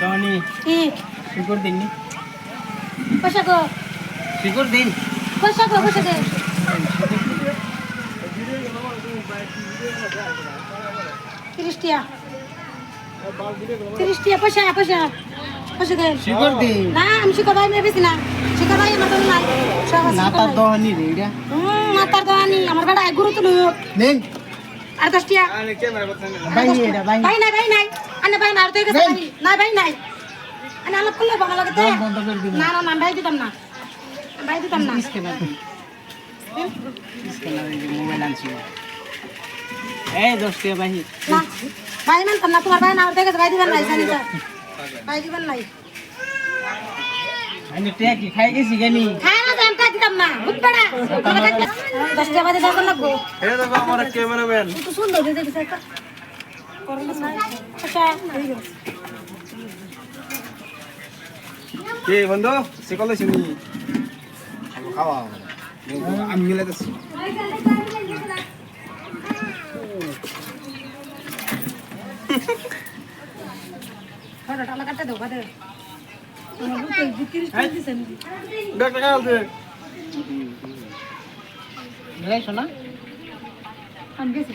দনি কি শিকড় দিন নি পয়সা গো শিকড় দিন পয়সা দে 30 টিয়া 30 টিয়া পয়সা দে শিকড় দিন না আমি শিকড় ভাই মেয়ে বেশি না শিকড় ভাই আমার তো নাই সব আছে না তার দনি রে এটা না তার দানি আমার বেটা গুরু তো নেন আর 10 টিয়া ভাই এটা ভাই ভাই নাই আনে ভাই না আর তো গেছে ভাই না ভাই নাই আনে আলাপ করলে ভালো লাগে তো বন্ধ করে দিন না ভাই দিতাম না স্ক্যানার মোবাইল আনছি এই 10 টাকা ভাই না ভাই মানতাম না তোমার ভাই না আর তো গেছে ভাই দিবেন নাই জানি তো ভাই দিবেন নাই আমি টেক কি খাই গেছি কেনি খায় না জান কা দিতাম না বুঝবেড়া 10 টাকা বাদে দাও লাগবো এই দেখো আমার ক্যামেরাম্যান একটু সুন্দর দিতে দিছে একটা করলে না আচ্ছা হয়ে গেল কে বন্ধু শিকলে শুনি খাওয়া আমি মিলাইতেছি ফটো টালা কাটতে দাও বাদে আমার বুকে 30 টাকা দিছেন ডাক্তার কালকে মিলাই শোনা আমি গেছি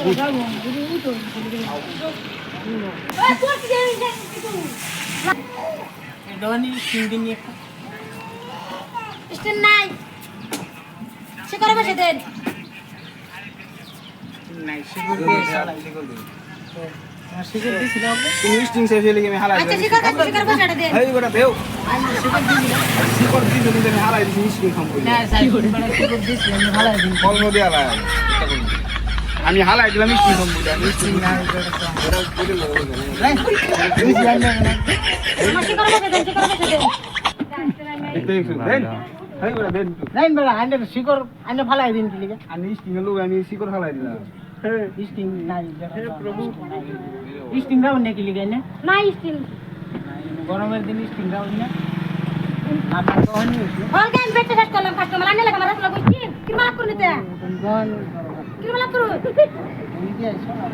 তুই দনি 3 দিন নিয়ে স্টেন নাই সে করে বসে দেন নাই শিকড় দিয়ে শালাই শিকড় দিছিল আপনি তুমি স্টিং সে ফেলে আমি হালাই আচ্ছা সে করে বসে দেন এই বড় দেও আমি শিকড় দিছিল শিকড় দিই যদি আমি হালাই দিছি স্টিং খাম করি না সাই বড় শিকড় দিছিল আমি ভালো দিন ফল নদী হালাই আমি হালাই দিলাম স্টিং খাম করি আমি স্টিং না ওরা করে লাগবে নাই তুমি জানেন না সে করে বসে দেন দেখছো দেন এই বড় দেন নাই বড় আন্ডার শিকড় আন্ডার ভালো দিন কি লিগে আমি স্টিং লোক আমি শিকড় হালাই দিলাম স্টিং নাই হে প্রভু স্টিং দাও নাকি লিগে না না স্টেন গরমের দিন স্টিং দাও না আপনার তো হয়নি হল গান বেটে শেষ করলাম কাস্টমার আনলে লাগা মারা লাগো কি মালা করে নিতে গন কি মালা করু এই যে শোনা